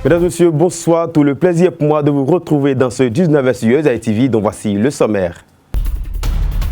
Mesdames et messieurs, bonsoir. Tout le plaisir pour moi de vous retrouver dans ce 19 sur ITV dont voici le sommaire.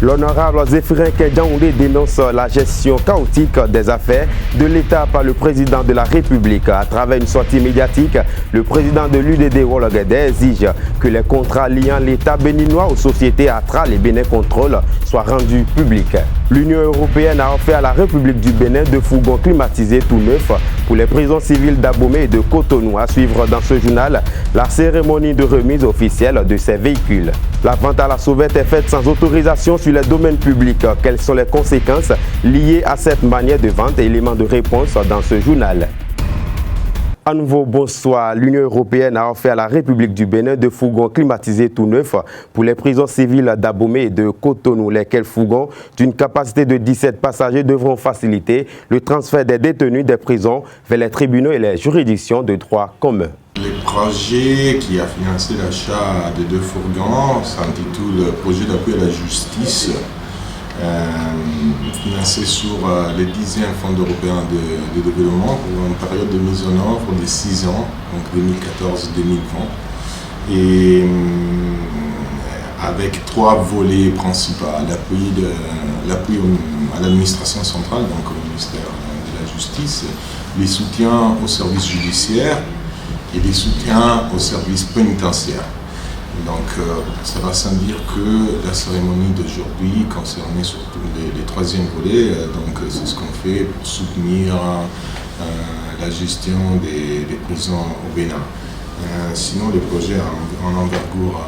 L'honorable Zéphirin Kedjaoundé dénonce la gestion chaotique des affaires de l'État par le président de la République. À travers une sortie médiatique, le président de l'UDD Wologede exige que les contrats liant l'État béninois aux sociétés Atral et Bénin Contrôle soient rendus publics. L'Union européenne a offert à la République du Bénin 2 fourgons climatisés tout neufs pour les prisons civiles d'Abomey et de Cotonou. À suivre dans ce journal la cérémonie de remise officielle de ces véhicules. La vente à la sauvette est faite sans autorisation sur les domaines publics. Quelles sont les conséquences liées à cette manière de vente? Éléments de réponse dans ce journal. À nouveau, bonsoir. L'Union européenne a offert à la République du Bénin 2 fourgons climatisés tout neufs pour les prisons civiles d'Abomey et de Cotonou. Lesquels fourgons, d'une capacité de 17 passagers, devront faciliter le transfert des détenus des prisons vers les tribunaux et les juridictions de droit commun. Le projet qui a financé l'achat de 2 fourgons s'intitule « Projet d'appui à la justice », financé sur le 10e Fonds européen de développement pour une période de mise en œuvre de 6 ans, donc 2014-2020, et avec 3 volets principaux: l'appui à l'administration centrale, donc au ministère de la Justice, les soutiens aux services judiciaires et les soutiens aux services pénitentiaires. Donc ça va sans dire que la cérémonie d'aujourd'hui concernait surtout les 3e volets, donc c'est ce qu'on fait pour soutenir la gestion des prisons au Bénin. Sinon les projets en envergure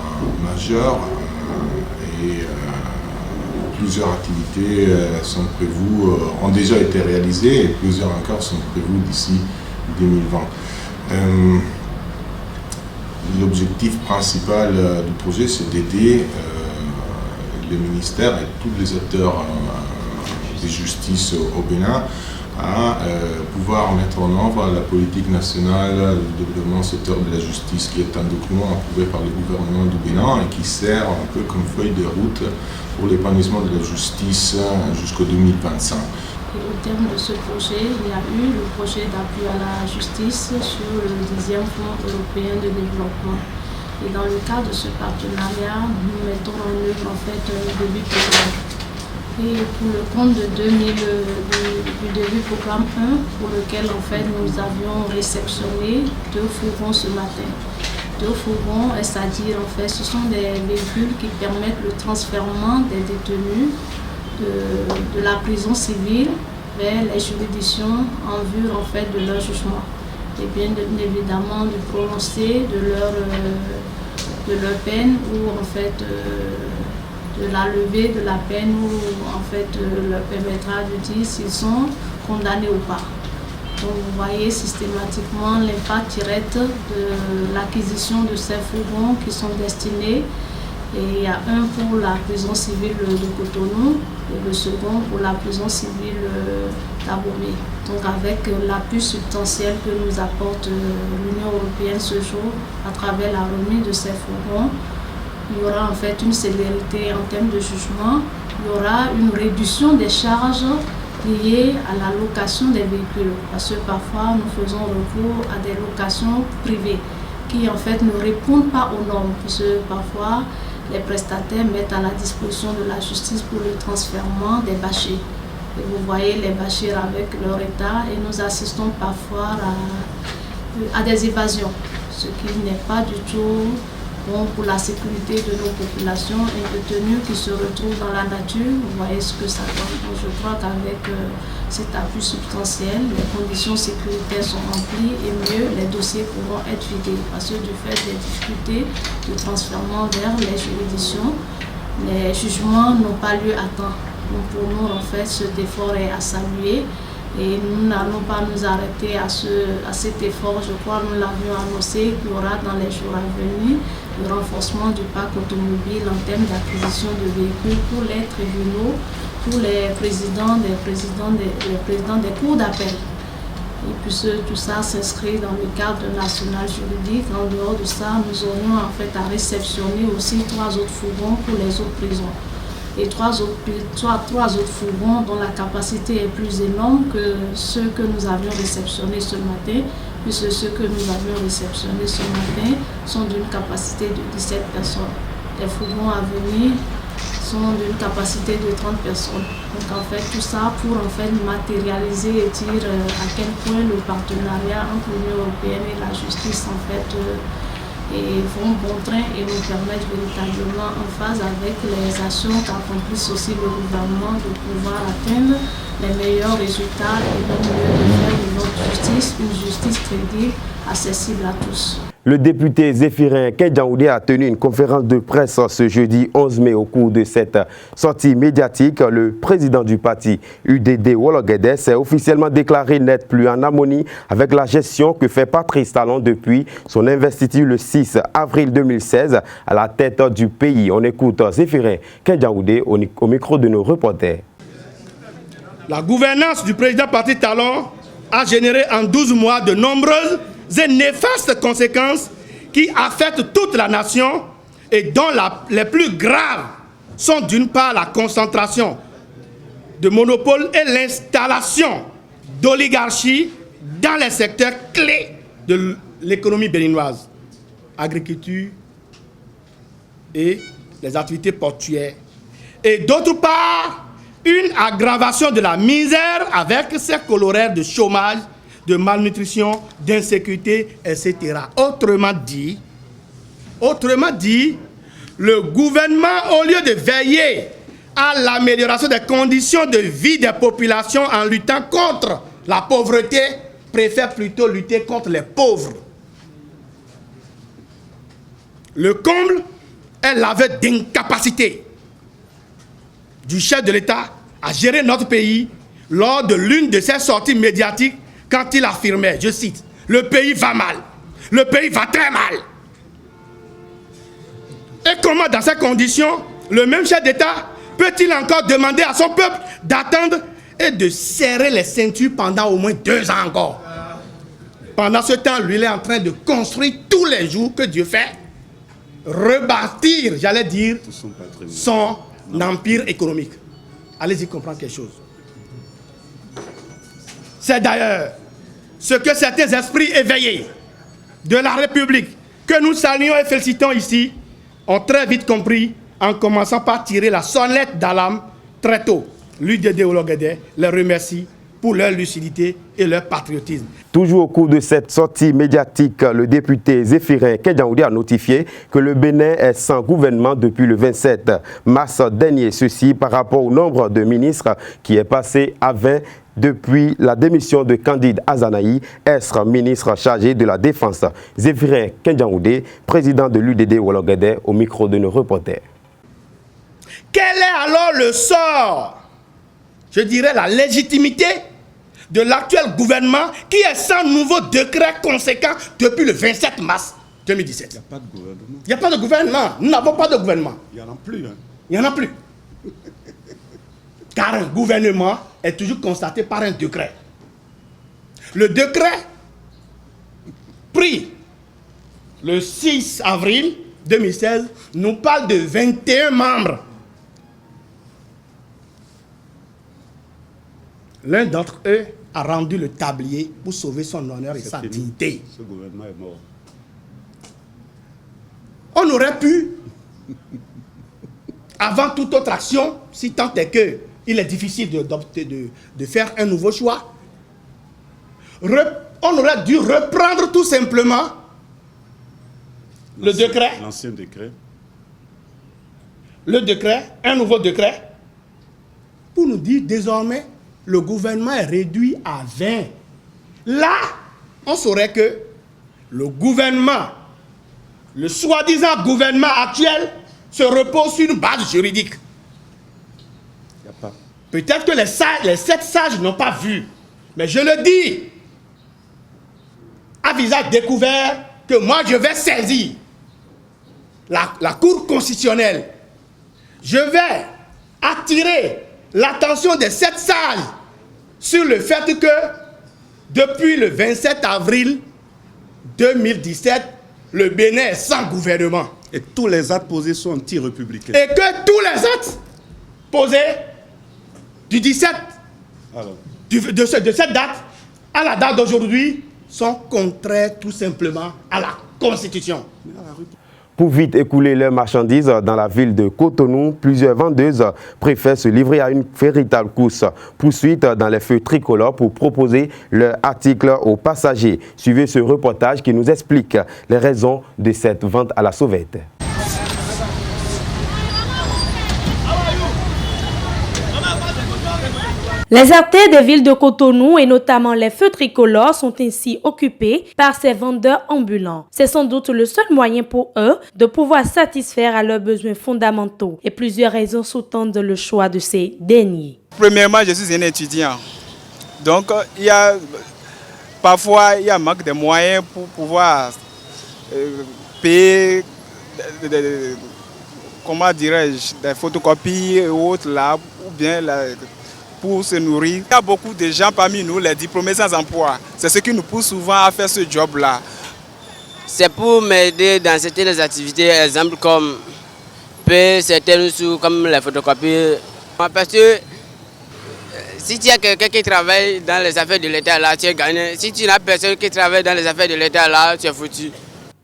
majeure et plusieurs activités sont prévues, ont déjà été réalisées et plusieurs encore sont prévues d'ici 2020. L'objectif principal du projet, c'est d'aider le ministère et tous les acteurs de justice au Bénin à pouvoir mettre en œuvre la politique nationale de développement secteur de la justice, qui est un document approuvé par le gouvernement du Bénin et qui sert un peu comme feuille de route pour l'épanouissement de la justice jusqu'au 2025. Et au terme de ce projet, il y a eu le projet d'appui à la justice sur le 10e Fonds européen de développement. Et dans le cadre de ce partenariat, nous mettons en œuvre en fait le début programme. Et pour le compte du début programme 1, pour lequel en fait nous avions réceptionné 2 fourgons ce matin. 2 fourgons, c'est-à-dire en fait ce sont des véhicules qui permettent le transfèrement des détenus de la prison civile vers les juridictions en vue en fait de leur jugement et bien évidemment du prononcé de leur peine ou en fait de la levée de la peine ou en fait leur permettra de dire s'ils sont condamnés ou pas. Donc vous voyez systématiquement l'impact direct de l'acquisition de ces fourgons qui sont destinés. Et il y a un pour la prison civile de Cotonou et le second pour la prison civile d'Abomey. Donc avec l'appui substantiel que nous apporte l'Union européenne ce jour à travers la remise de ces fourgons, il y aura en fait une célérité en termes de jugement, il y aura une réduction des charges liées à la location des véhicules. Parce que parfois nous faisons recours à des locations privées qui en fait ne répondent pas aux normes, puisque parfois les prestataires mettent à la disposition de la justice pour le transfèrement des bâchers. Et vous voyez les bâchers avec leur état et nous assistons parfois à des évasions, ce qui n'est pas du tout bon pour la sécurité de nos populations et détenus qui se retrouvent dans la nature. Vous voyez ce que ça donne. Donc je crois qu'avec cet appui substantiel, les conditions sécuritaires sont remplies et mieux les dossiers pourront être vidés. Parce que du fait des difficultés de transfèrement vers les juridictions, les jugements n'ont pas lieu à temps. Donc pour nous, en fait, cet effort est à saluer. Et nous n'allons pas nous arrêter à cet effort. Je crois que nous l'avions annoncé qu'il y aura dans les jours à venir le renforcement du parc automobile en termes d'acquisition de véhicules pour les tribunaux, pour les présidents des cours d'appel. Et puis tout ça s'inscrit dans le cadre national juridique. En dehors de ça, nous aurions en fait à réceptionner aussi 3 autres fourgons pour les autres prisons. Et 3 autres fourgons dont la capacité est plus énorme que ceux que nous avions réceptionnés ce matin, puisque ceux que nous avions réceptionnés ce matin sont d'une capacité de 17 personnes. Les fourgons à venir sont d'une capacité de 30 personnes. Donc en fait, tout ça pour en fait matérialiser et dire à quel point le partenariat entre l'Union européenne et la justice en fait et vont bon train et nous permettre véritablement en phase avec les actions qu'accomplissent aussi le gouvernement de pouvoir atteindre les meilleurs résultats et le mieux de faire de notre justice une justice crédible, accessible à tous. Le député Zéphirin Kedjaoudé a tenu une conférence de presse ce jeudi 11 mai. Au cours de cette sortie médiatique, le président du parti UDD Wologede s'est officiellement déclaré n'être plus en harmonie avec la gestion que fait Patrice Talon depuis son investiture le 6 avril 2016 à la tête du pays. On écoute Zéphirin Kedjaoudé au micro de nos reporters. La gouvernance du président Patrice Talon a généré en 12 mois de nombreuses et néfastes conséquences qui affectent toute la nation et dont les plus graves sont d'une part la concentration de monopoles et l'installation d'oligarchies dans les secteurs clés de l'économie béninoise, agriculture et les activités portuaires, et d'autre part une aggravation de la misère avec ses coloraires de chômage, de malnutrition, d'insécurité, etc. Autrement dit, le gouvernement, au lieu de veiller à l'amélioration des conditions de vie des populations en luttant contre la pauvreté, préfère plutôt lutter contre les pauvres. Le comble est l'aveu d'incapacité du chef de l'État à gérer notre pays lors de l'une de ses sorties médiatiques quand il affirmait, je cite, « Le pays va mal, le pays va très mal ». Et comment, dans ces conditions, le même chef d'État peut-il encore demander à son peuple d'attendre et de serrer les ceintures pendant au moins 2 ans encore? Pendant ce temps, lui, il est en train de construire tous les jours que Dieu fait, rebâtir, j'allais dire, son empire économique. Allez-y comprendre quelque chose. C'est d'ailleurs ce que certains esprits éveillés de la République, que nous saluons et félicitons ici, ont très vite compris en commençant par tirer la sonnette d'alarme très tôt. L'UDD Wologede les remercie pour leur lucidité et leur patriotisme. Toujours au cours de cette sortie médiatique, le député Zéphirin Kedjaoudé a notifié que le Bénin est sans gouvernement depuis le 27 mars dernier. Ceci par rapport au nombre de ministres qui est passé à 20 depuis la démission de Candide Azanaï, ex-ministre chargé de la Défense. Zéphirin Kedjaoudé, président de l'UDD Wologede, au micro de nos reporters. Quel est alors le sort, je dirais la légitimité de l'actuel gouvernement qui est sans nouveau décret conséquent depuis le 27 mars 2017? Il n'y a pas de gouvernement. Il n'y a pas de gouvernement. Nous n'avons pas de gouvernement. Il n'y en a plus. Hein. Il n'y en a plus. Car un gouvernement est toujours constaté par un décret. Le décret pris le 6 avril 2016 nous parle de 21 membres. L'un d'entre eux a rendu le tablier pour sauver son honneur et sa dignité. Ce gouvernement est mort. On aurait pu, avant toute autre action, si tant est que il est difficile de faire un nouveau choix, on aurait dû reprendre tout simplement le décret. L'ancien décret. Le décret, un nouveau décret, pour nous dire désormais, le gouvernement est réduit à 20. Là, on saurait que le gouvernement, le soi-disant gouvernement actuel, se repose sur une base juridique. Peut-être que les 7 sages n'ont pas vu, mais je le dis à visage découvert que moi je vais saisir la Cour constitutionnelle. Je vais attirer l'attention des 7 sages sur le fait que depuis le 27 avril 2017, le Bénin est sans gouvernement. Et tous les actes posés sont anti-républicains. Et que tous les actes posés du 17, de cette date à la date d'aujourd'hui, sont contraires tout simplement à la Constitution. Pour vite écouler leurs marchandises dans la ville de Cotonou, plusieurs vendeuses préfèrent se livrer à une véritable course-poursuite dans les feux tricolores pour proposer leurs articles aux passagers. Suivez ce reportage qui nous explique les raisons de cette vente à la sauvette. Les artères des villes de Cotonou et notamment les feux tricolores sont ainsi occupés par ces vendeurs ambulants. C'est sans doute le seul moyen pour eux de pouvoir satisfaire à leurs besoins fondamentaux et plusieurs raisons sous-tendent le choix de ces derniers. Premièrement, je suis un étudiant. Donc, parfois, il y a un manque de moyens pour pouvoir payer comment dirais-je, des photocopies et autres là, ou bien pour se nourrir. Il y a beaucoup de gens parmi nous, les diplômés sans emploi. C'est ce qui nous pousse souvent à faire ce job-là. C'est pour m'aider dans certaines activités, exemple comme payer certaines sous, comme les photocopies. Parce que si tu as quelqu'un qui travaille dans les affaires de l'État là, tu es gagné. Si tu n'as personne qui travaille dans les affaires de l'État là, tu es foutu.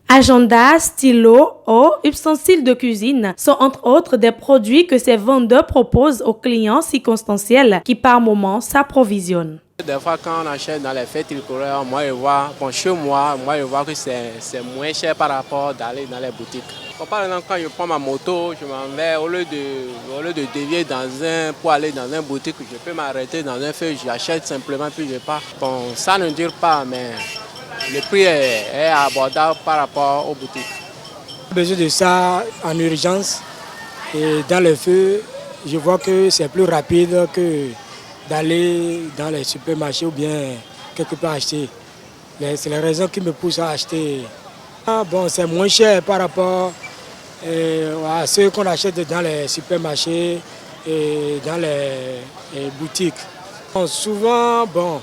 Agenda, stylo, eau, ustensiles de cuisine sont entre autres des produits que ces vendeurs proposent aux clients circonstanciels qui par moments s'approvisionnent. Des fois quand on achète dans les fêtes tricolores, moi je vois, chez moi je vois que c'est moins cher par rapport d'aller dans les boutiques. Par exemple, quand je prends ma moto, je m'en vais, au lieu de dévier pour aller dans une boutique, je peux m'arrêter dans un feu, j'achète simplement puis je pars. Bon, ça ne dure pas, mais le prix est abordable par rapport aux boutiques. J'ai besoin de ça en urgence et dans le feu, je vois que c'est plus rapide que d'aller dans les supermarchés ou bien quelque part acheter. C'est la raison qui me pousse à acheter. Bon, c'est moins cher par rapport à ceux qu'on achète dans les supermarchés et dans les boutiques. Bon, souvent, bon,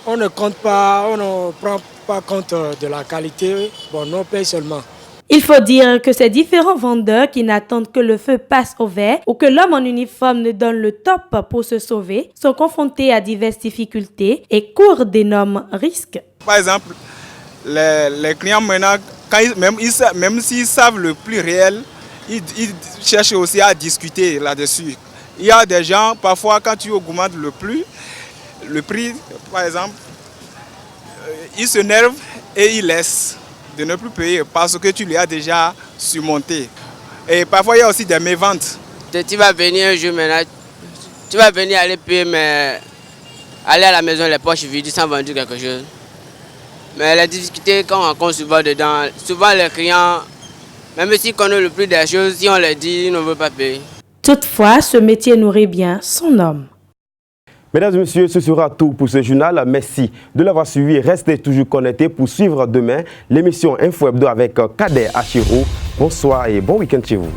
on ne compte pas, on ne prend pas compte de la qualité, bon, on paye seulement. Il faut dire que ces différents vendeurs qui n'attendent que le feu passe au vert ou que l'homme en uniforme ne donne le top pour se sauver sont confrontés à diverses difficultés et courent d'énormes risques. Par exemple, les clients maintenant, même s'ils savent le prix réel, ils cherchent aussi à discuter là-dessus. Il y a des gens, parfois quand tu augmentes le prix, par exemple, ils s'énervent et ils laissent de ne plus payer parce que tu les as déjà surmonté. Et parfois, il y a aussi des méventes. Tu vas venir un jour maintenant, tu vas venir aller payer, mais aller à la maison les poches vides sans vendre quelque chose. Mais les difficultés qu'on rencontre souvent dedans, souvent les clients, même s'ils connaissent le prix des choses, si on les dit, ils ne veulent pas payer. Toutefois, ce métier nourrit bien son homme. Mesdames et messieurs, ce sera tout pour ce journal. Merci de l'avoir suivi. Restez toujours connectés pour suivre demain l'émission Info Hebdo avec Kader Achiro. Bonsoir et bon week-end chez vous.